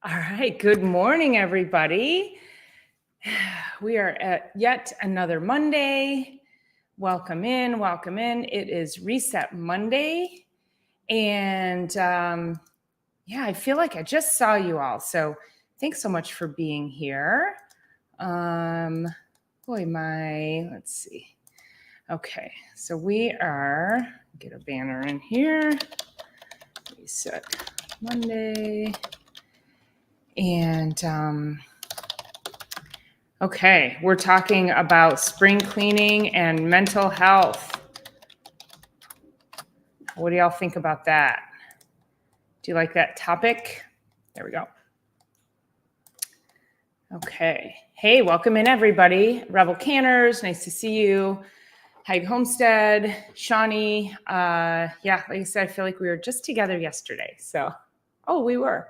All right. Good morning, everybody. We are at yet another Monday. Welcome in. Welcome in. It is Reset Monday. And I feel like I just saw you all. So thanks so much for being here. Let's see. Okay. So we are, get a banner in here. Reset Monday. And okay, we're talking about spring cleaning and mental health. What do y'all think about that? Do you like that topic? There we go. Okay. Hey, welcome in, everybody. Rebel Canners, nice to see you. Haig Homestead, Shawnee. Like I said, I feel like we were just together yesterday. So, we were.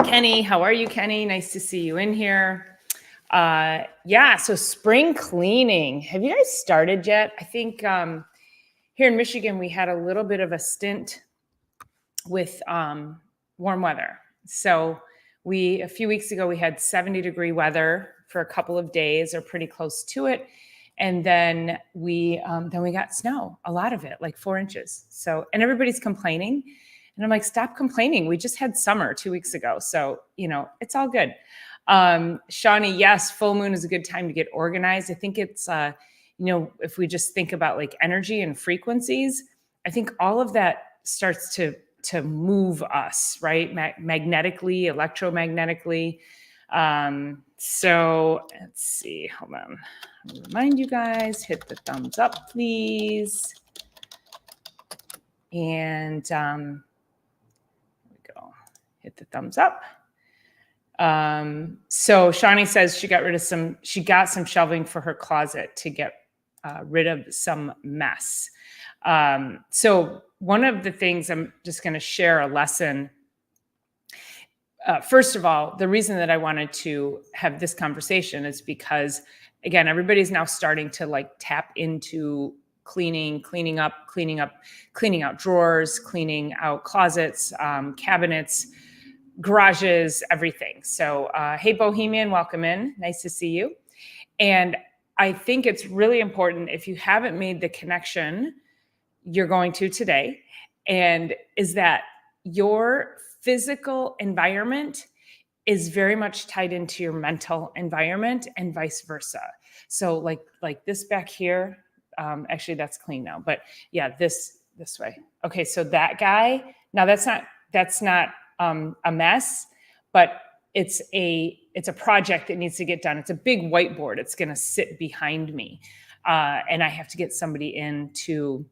Kenny, how are you, Kenny? Nice to see you in here. So spring cleaning. Have you guys started yet? I think here in Michigan, we had a little bit of a stint with warm weather. So a few weeks ago, we had 70-degree weather for a couple of days or pretty close to it. And then we got snow, a lot of it, like 4 inches. So, and everybody's complaining. And I'm like, stop complaining. We just had summer 2 weeks ago. So, it's all good. Shawnee, yes, full moon is a good time to get organized. I think it's, if we just think about like energy and frequencies, I think all of that starts to move us, right? Magnetically, electromagnetically. So let's see, hold on. I'll remind you guys, hit the thumbs up, please. And there we go. Hit the thumbs up. So Shawnee says she got some shelving for her closet to get rid of some mess. So one of the things, I'm just going to share a lesson. First of all, the reason that I wanted to have this conversation is because, again, everybody's now starting to like tap into cleaning out drawers, cleaning out closets, cabinets, garages, everything. So, hey, Bohemian, welcome in. Nice to see you. And I think it's really important, if you haven't made the connection, you're going to today, and is that your physical environment is very much tied into your mental environment and vice versa. So like this back here, actually that's clean now, but yeah, this way. Okay, so that guy, now that's not a mess, but it's a project that needs to get done. It's a big whiteboard. It's going to sit behind me, and I have to get somebody in to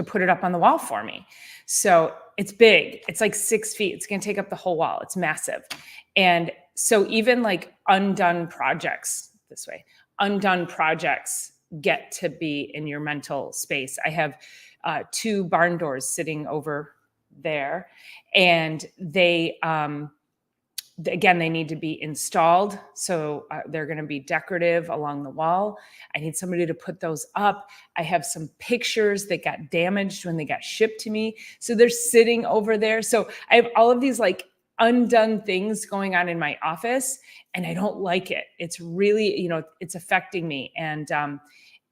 put it up on the wall for me. So it's big. It's like 6 feet. It's going to take up the whole wall. It's massive. And so even like undone projects get to be in your mental space. I have 2 barn doors sitting over there, and they need to be installed. So they're going to be decorative along the wall. I need somebody to put those up. I have some pictures that got damaged when they got shipped to me, so they're sitting over there. So I have all of these like undone things going on in my office, and I don't like it. It's really, it's affecting me.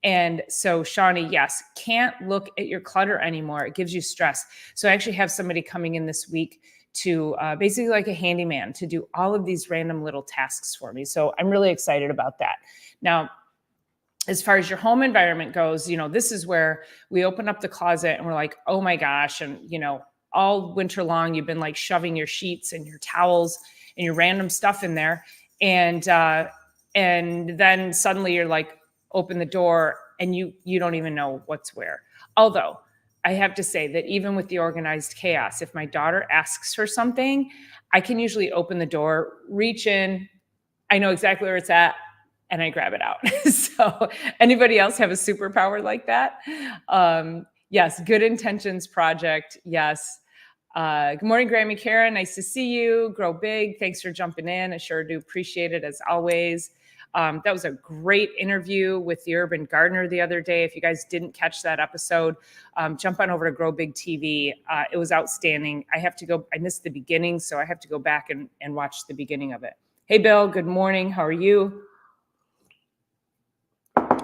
And so Shawnee, yes, can't look at your clutter anymore. It gives you stress. So I actually have somebody coming in this week to basically like a handyman to do all of these random little tasks for me. So I'm really excited about that. Now, as far as your home environment goes, this is where we open up the closet and we're like, oh my gosh. And, all winter long, you've been like shoving your sheets and your towels and your random stuff in there. And then suddenly you're like, open the door and you don't even know what's where. Although I have to say that even with the organized chaos, if my daughter asks for something, I can usually open the door, reach in, I know exactly where it's at, and I grab it out. So anybody else have a superpower like that? Yes, good intentions project. Yes. Good morning, Grammy Karen. Nice to see you. Grow big. Thanks for jumping in. I sure do appreciate it as always. That was a great interview with the urban gardener the other day. If you guys didn't catch that episode, jump on over to Grow Big TV. It was outstanding. I missed the beginning, so I have to go back and watch the beginning of it. Hey, Bill, good morning. How are you?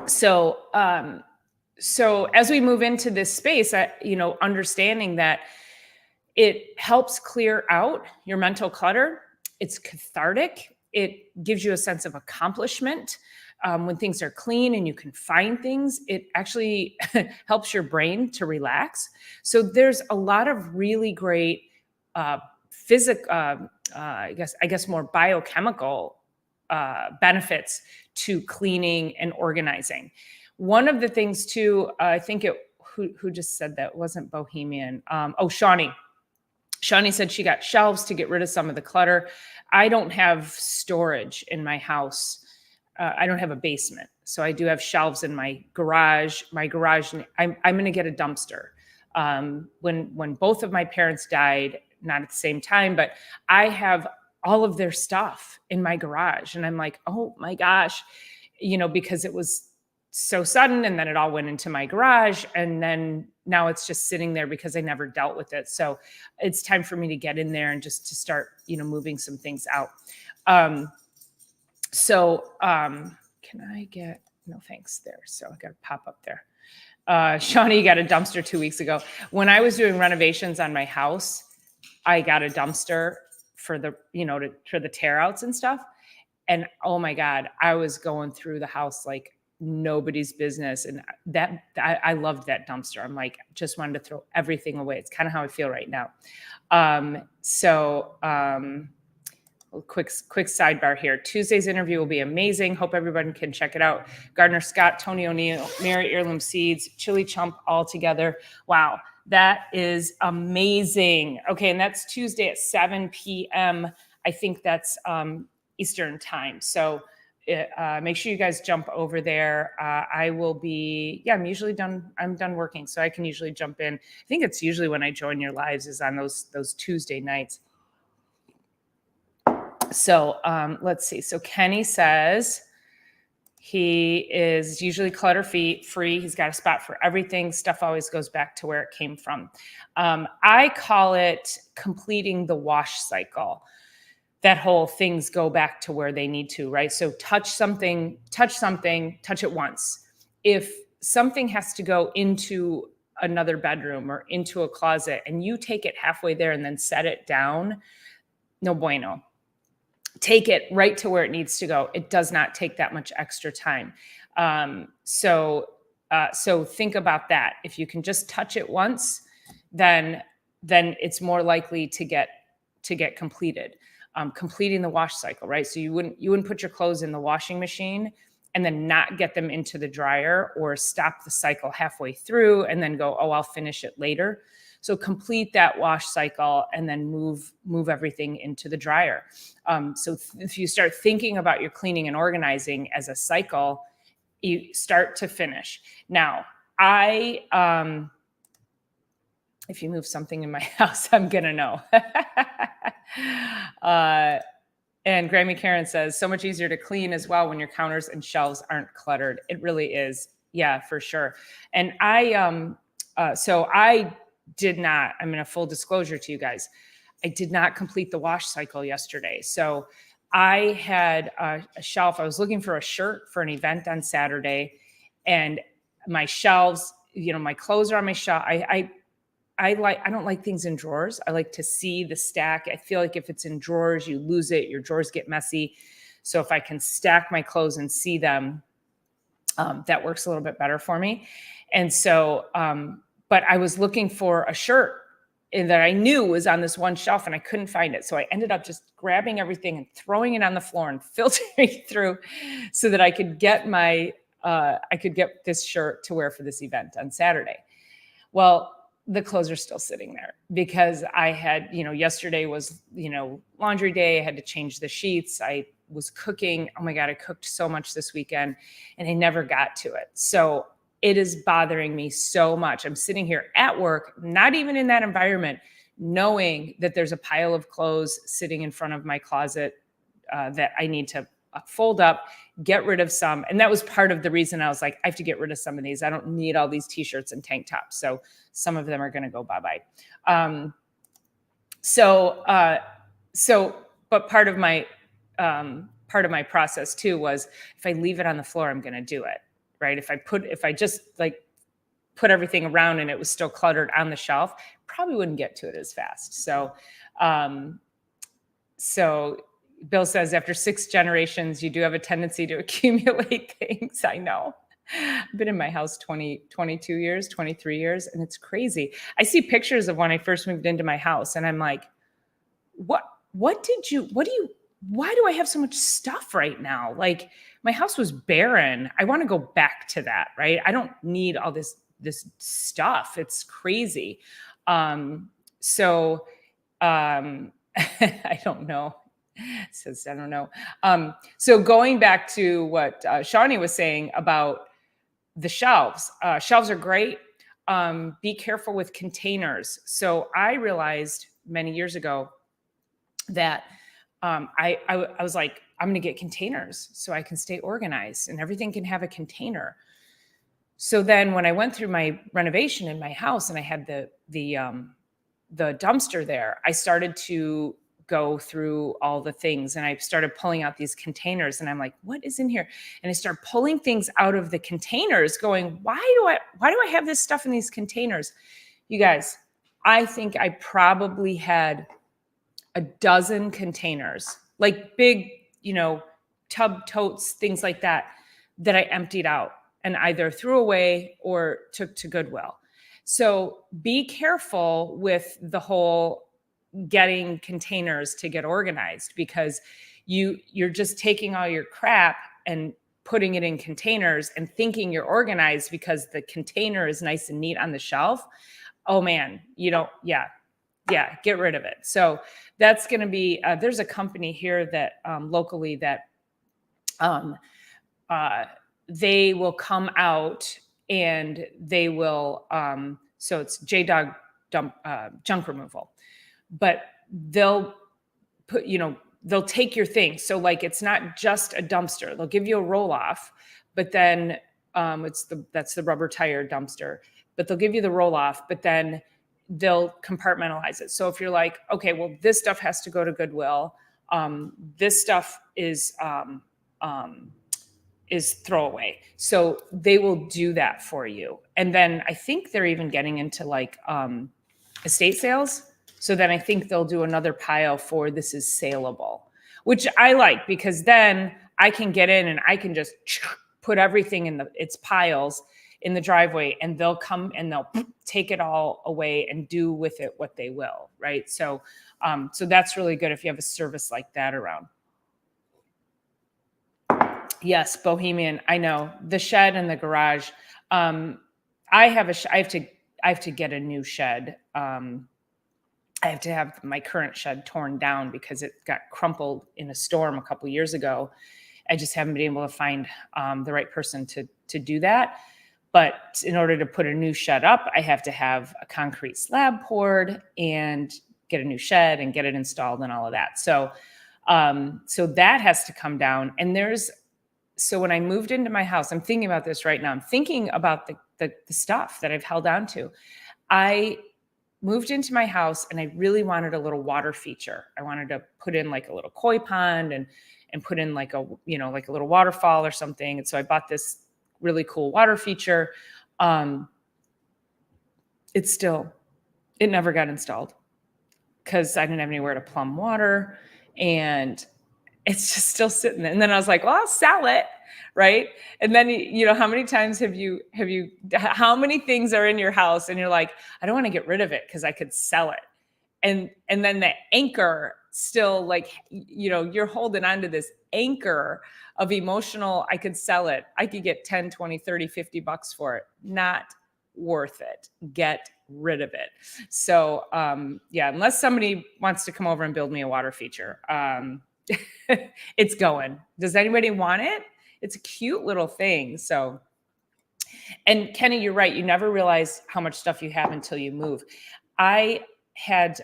So as we move into this space, understanding that it helps clear out your mental clutter. It's cathartic. It gives you a sense of accomplishment. When things are clean and you can find things, it actually helps your brain to relax. So there's a lot of really great I guess more biochemical benefits to cleaning and organizing. One of the things too, I think who just said that? It wasn't Bohemian. Shawnee. Shawnee said she got shelves to get rid of some of the clutter. I don't have storage in my house. I don't have a basement. So I do have shelves in my garage. I'm going to get a dumpster. When both of my parents died, not at the same time, but I have all of their stuff in my garage. And I'm like, oh my gosh, because it was so sudden, and then it all went into my garage, and then now it's just sitting there because I never dealt with it. So it's time for me to get in there and just to start, moving some things out. Can I get, no thanks there. So I got to pop up there. Shawnee got a dumpster 2 weeks ago. When I was doing renovations on my house, I got a dumpster for the, for the tear outs and stuff. And oh my God, I was going through the house like nobody's business. And I loved that dumpster. I'm like, just wanted to throw everything away. It's kind of how I feel right now. Quick sidebar here. Tuesday's interview will be amazing. Hope everyone can check it out. Gardner Scott, Tony O'Neill, Mary Heirloom Seeds, Chili Chump all together. Wow, that is amazing. Okay, and that's Tuesday at 7 p.m. I think that's Eastern time. So make sure you guys jump over there. I will be, I'm usually done. I'm done working, so I can usually jump in. I think it's usually when I join your lives is on those Tuesday nights. So let's see. So Kenny says he is usually clutter free. He's got a spot for everything. Stuff always goes back to where it came from. I call it completing the wash cycle. That whole things go back to where they need to, right? So touch it once. If something has to go into another bedroom or into a closet and you take it halfway there and then set it down, no bueno. Take it right to where it needs to go. It does not take that much extra time. So think about that. If you can just touch it once, then it's more likely to get completed. Completing the wash cycle, right? So you wouldn't put your clothes in the washing machine and then not get them into the dryer, or stop the cycle halfway through and then go, oh, I'll finish it later. So complete that wash cycle and then move everything into the dryer. So if you start thinking about your cleaning and organizing as a cycle, you start to finish. Now, if you move something in my house, I'm going to know. And Grammy Karen says, so much easier to clean as well when your counters and shelves aren't cluttered. It really is. Yeah, for sure. And so I did not, I'm in a full disclosure to you guys, I did not complete the wash cycle yesterday. So I had a shelf. I was looking for a shirt for an event on Saturday, and my shelves, my clothes are on my shelf. I don't like things in drawers. I like to see the stack. I feel like if it's in drawers, you lose it. Your drawers get messy. So if I can stack my clothes and see them, that works a little bit better for me. And so, but I was looking for a shirt that I knew was on this one shelf and I couldn't find it. So I ended up just grabbing everything and throwing it on the floor and filtering through so that I could get this shirt to wear for this event on Saturday. Well, the clothes are still sitting there because I had, yesterday was, laundry day. I had to change the sheets. I was cooking. Oh my God, I cooked so much this weekend and I never got to it. So it is bothering me so much. I'm sitting here at work, not even in that environment, knowing that there's a pile of clothes sitting in front of my closet that I need to fold up, get rid of some. And that was part of the reason I was like, I have to get rid of some of these. I don't need all these t-shirts and tank tops. So some of them are going to go bye-bye. But part of my process too was, if I leave it on the floor, I'm going to do it. Right. If I just like put everything around and it was still cluttered on the shelf, probably wouldn't get to it as fast. So Bill says, after 6 generations, you do have a tendency to accumulate things. I know. I've been in my house 22 years, 23 years, and it's crazy. I see pictures of when I first moved into my house, and I'm like, why do I have so much stuff right now? Like, my house was barren. I want to go back to that, right? I don't need all this stuff. It's crazy. I don't know. It says, I don't know. So going back to what Shawnee was saying about the shelves. Shelves are great. Be careful with containers. So I realized many years ago that I was like, I'm going to get containers so I can stay organized and everything can have a container. So then when I went through my renovation in my house and I had the dumpster there, I started to go through all the things and I started pulling out these containers and I'm like, what is in here? And I started pulling things out of the containers going, why do I have this stuff in these containers? You guys, I think I probably had a dozen containers, like big, tub totes, things like that I emptied out and either threw away or took to Goodwill. So be careful with the whole getting containers to get organized, because you're just taking all your crap and putting it in containers and thinking you're organized because the container is nice and neat on the shelf. Oh man, get rid of it. So that's going to be, there's a company here that locally that they will come out and they will, so it's J-Dog junk removal, but they'll put, they'll take your things. So like, it's not just a dumpster. They'll give you a roll off, but then that's the rubber tire dumpster, but they'll give you the roll off, but then they'll compartmentalize it. So if you're like, okay, well, this stuff has to go to Goodwill. This stuff is throwaway. So they will do that for you. And then I think they're even getting into like estate sales. So then I think they'll do another pile for this is saleable, which I like, because then I can get in and I can just put everything in its piles in the driveway, and they'll come and they'll take it all away and do with it what they will. Right. So that's really good if you have a service like that around. Yes, Bohemian. I know the shed and the garage. I have to get a new shed. I have to have my current shed torn down because it got crumpled in a storm a couple years ago. I just haven't been able to find the right person to do that. But in order to put a new shed up, I have to have a concrete slab poured and get a new shed and get it installed and all of that. So that has to come down. And so when I moved into my house, I'm thinking about this right now. I'm thinking about the stuff that I've held on to. I moved into my house and I really wanted a little water feature. I wanted to put in like a little koi pond and put in like a little waterfall or something. And so I bought this really cool water feature. It never got installed because I didn't have anywhere to plumb water, and it's just still sitting there. And then I was like, well, I'll sell it. Right. And then, how many times how many things are in your house and you're like, I don't want to get rid of it because I could sell it. And then the anchor still, like, you're holding on to this anchor of emotional, I could sell it. I could get 10, 20, 30, $50 for it. Not worth it. Get rid of it. So, unless somebody wants to come over and build me a water feature, it's going. Does anybody want it? It's a cute little thing. So, and Kenny, you're right. You never realize how much stuff you have until you move. I had,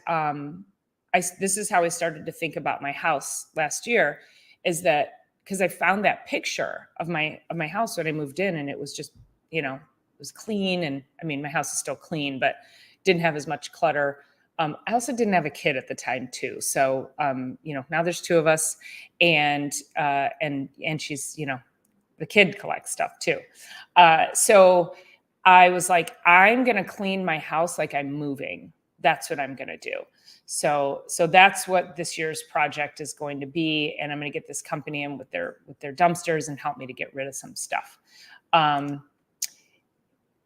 this is how I started to think about my house last year, is that because I found that picture of my house when I moved in, and it was just, it was clean. And I mean, my house is still clean, but didn't have as much clutter. I also didn't have a kid at the time too. So, now there's two of us, and she's, the kid collects stuff too. So I was like, I'm going to clean my house like I'm moving. That's what I'm going to do. So that's what this year's project is going to be. And I'm going to get this company in with their dumpsters and help me to get rid of some stuff.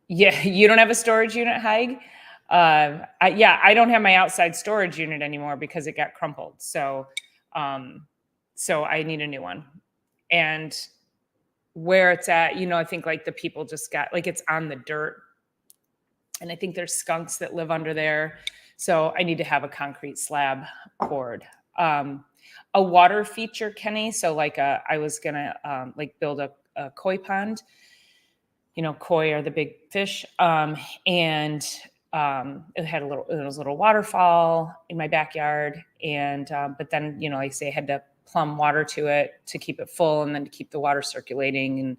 Yeah, you don't have a storage unit, Haig? I don't have my outside storage unit anymore because it got crumpled. So I need a new one. And where it's at, I think like the people just got, like, it's on the dirt. And I think there's skunks that live under there. So I need to have a concrete slab poured. A water feature, Kenny. So like I was gonna build a koi pond. Koi are the big fish. And it was a little waterfall in my backyard. And but then, like I say, I had to plumb water to it to keep it full, and then to keep the water circulating,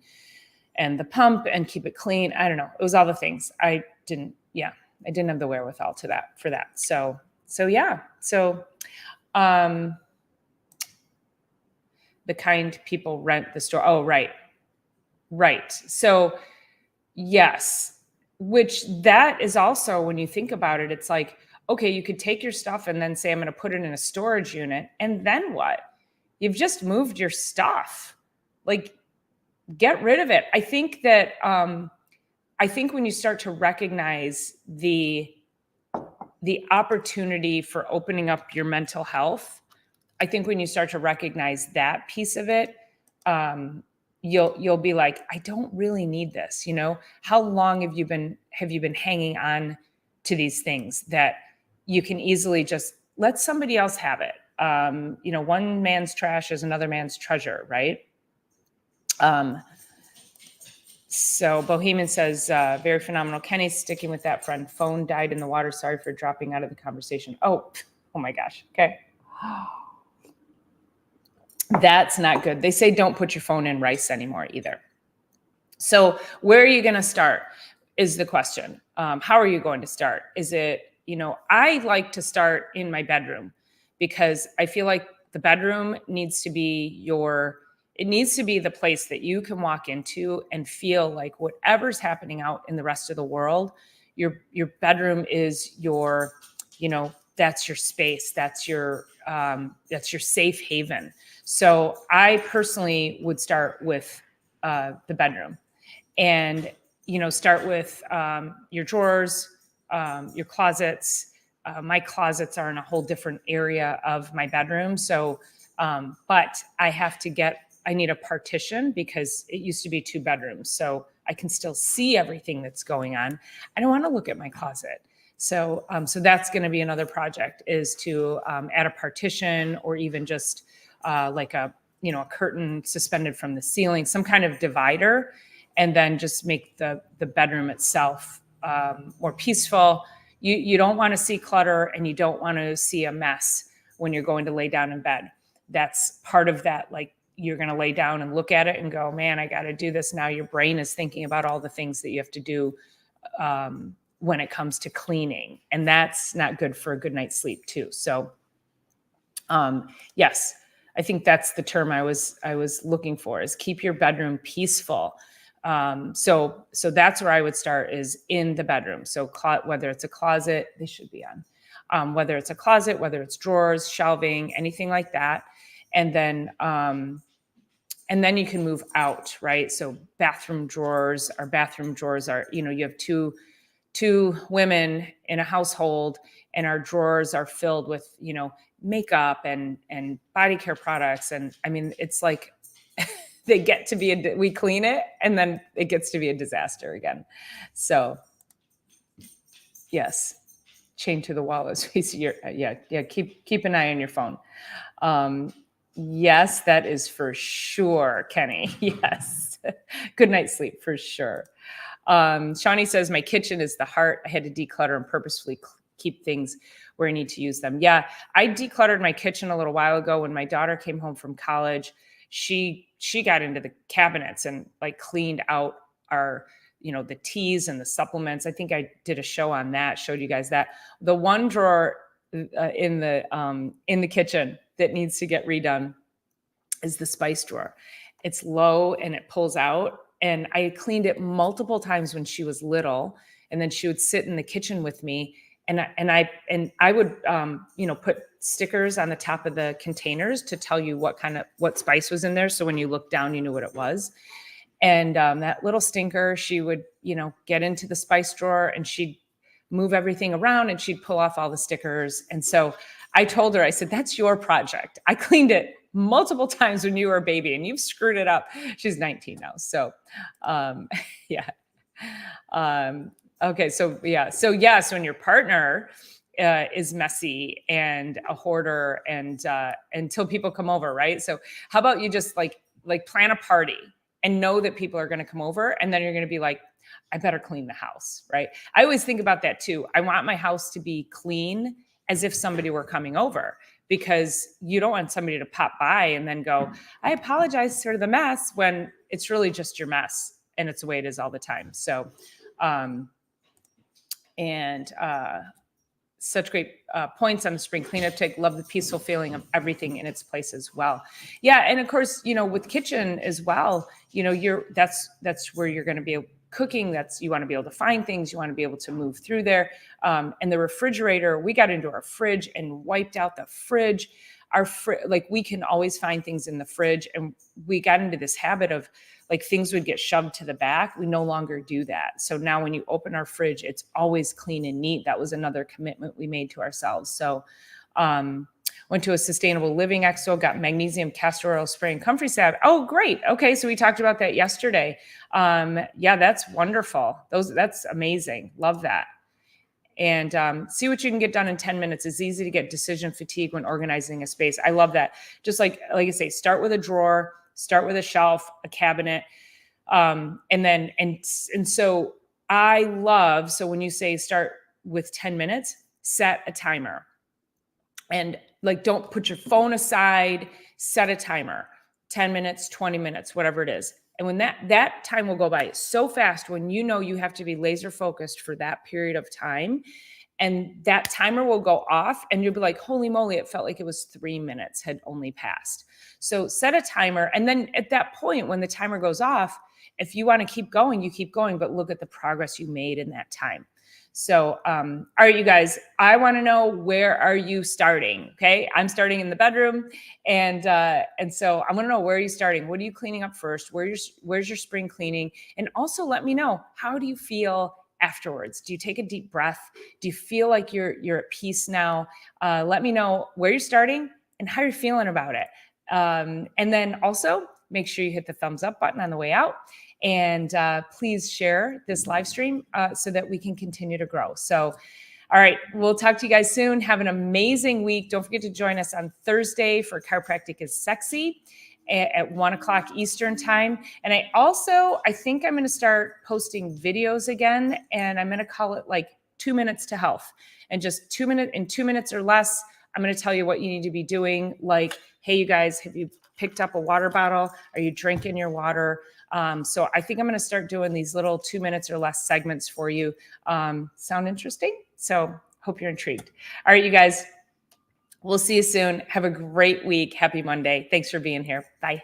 and the pump, and keep it clean. I don't know. It was all the things. I didn't have the wherewithal for that. So yeah. So the kind people rent the store. Oh, right. So yes, which that is also, when you think about it, it's like, okay, you could take your stuff and then say, I'm going to put it in a storage unit. And then what? You've just moved your stuff. Like, get rid of it. I think that, when you start to recognize the opportunity for opening up your mental health, I think when you start to recognize that piece of it, you'll be like, I don't really need this. How long have you been hanging on to these things that you can easily just let somebody else have it? One man's trash is another man's treasure, right? So Bohemian says, very phenomenal. Kenny's sticking with that friend. Phone died in the water. Sorry for dropping out of the conversation. Oh my gosh. Okay. That's not good. They say don't put your phone in rice anymore either. So where are you going to start is the question. How are you going to start? Is it, I like to start in my bedroom, because I feel like the bedroom needs to be the place that you can walk into and feel like whatever's happening out in the rest of the world, your bedroom is your, that's your space. That's your safe haven. So I personally would start with the bedroom, and, start with your drawers, your closets. My closets are in a whole different area of my bedroom. So, but I need a partition, because it used to be 2 bedrooms. So I can still see everything that's going on. I don't want to look at my closet. So that's going to be another project, is to add a partition, or even just like a curtain suspended from the ceiling, some kind of divider, and then just make the bedroom itself more peaceful. You don't want to see clutter, and you don't want to see a mess when you're going to lay down in bed. That's part of that. Like, you're going to lay down and look at it and go, man, I got to do this. Now your brain is thinking about all the things that you have to do when it comes to cleaning. And that's not good for a good night's sleep too. So yes, I think that's the term I was looking for, is keep your bedroom peaceful. So that's where I would start, is in the bedroom. So whether it's a closet, they should be on, whether it's a closet, whether it's drawers, shelving, anything like that. And then you can move out, right? So bathroom drawers are, you have two women in a household, and our drawers are filled with, makeup and body care products. And I mean, it's like, they get to be we clean it, and then it gets to be a disaster again. So yes, chained to the wall is easier. Yeah. Keep an eye on your phone. Yes, that is for sure, Kenny. Yes. Good night's sleep for sure. Shawnee says, my kitchen is the heart. I had to declutter and purposefully keep things where I need to use them. Yeah, I decluttered my kitchen a little while ago when my daughter came home from college. she got into the cabinets and like cleaned out our, the teas and the supplements. I think I did a show on that, showed you guys that. The one drawer in the kitchen that needs to get redone is the spice drawer. It's low and it pulls out. And I cleaned it multiple times when she was little. And then she would sit in the kitchen with me, and I would put stickers on the top of the containers to tell you what spice was in there. So when you looked down, you knew what it was. And that little stinker, she would, get into the spice drawer and she'd move everything around and she'd pull off all the stickers. And so I told her, I said, that's your project. I cleaned it multiple times when you were a baby and you've screwed it up. She's 19 now. So, yeah. Okay. So, yeah. So yes, when your partner is messy and a hoarder and until people come over, right? So how about you just like plan a party and know that people are going to come over, and then you're going to be like, I better clean the house, right? I always think about that too. I want my house to be clean as if somebody were coming over, because you don't want somebody to pop by and then go, I apologize for the mess, when it's really just your mess and it's the way it is all the time. So, such great points on the spring cleanup tip. Love the peaceful feeling of everything in its place as well. Yeah, and of course, with kitchen as well, that's where you're going to be cooking. You want to be able to find things. You want to be able to move through there. And the refrigerator, we got into our fridge and wiped out the fridge. We can always find things in the fridge, and we got into this habit of like things would get shoved to the back. We no longer do that. So now when you open our fridge, it's always clean and neat. That was another commitment we made to ourselves. So went to a sustainable living expo, got magnesium, castor oil spray, and comfrey salve. Oh, great. Okay. So we talked about that yesterday. Yeah, that's wonderful. That's amazing. Love that. And see what you can get done in 10 minutes. It's easy to get decision fatigue when organizing a space. I love that. Just like I say, start with a drawer, start with a shelf, a cabinet. So I love, so when you say start with 10 minutes, set a timer. And like, don't put your phone aside, set a timer, 10 minutes, 20 minutes, whatever it is. And when that time will go by so fast, when you have to be laser focused for that period of time, and that timer will go off and you'll be like, holy moly, it felt like it was 3 minutes had only passed. So set a timer. And then at that point, when the timer goes off, if you want to keep going, you keep going, but look at the progress you made in that time. So, all right, you guys, I want to know, where are you starting? Okay. I'm starting in the bedroom. And so I want to know, where are you starting? What are you cleaning up first? Where's your spring cleaning? And also let me know, how do you feel afterwards? Do you take a deep breath? Do you feel like you're at peace now? Let me know where you're starting and how you're feeling about it. And then also make sure you hit the thumbs up button on the way out. And please share this live stream so that we can continue to grow. So, all right, we'll talk to you guys soon. Have an amazing week. Don't forget to join us on Thursday for Chiropractic is Sexy at 1:00 Eastern time. And I think I'm going to start posting videos again, and I'm going to call it like 2 minutes to health. And just 2 minutes or less, I'm going to tell you what you need to be doing. Like, hey, you guys, have you picked up a water bottle? Are you drinking your water? So I think I'm going to start doing these little 2 minutes or less segments for you. Sound interesting? So hope you're intrigued. All right, you guys, we'll see you soon. Have a great week. Happy Monday. Thanks for being here. Bye.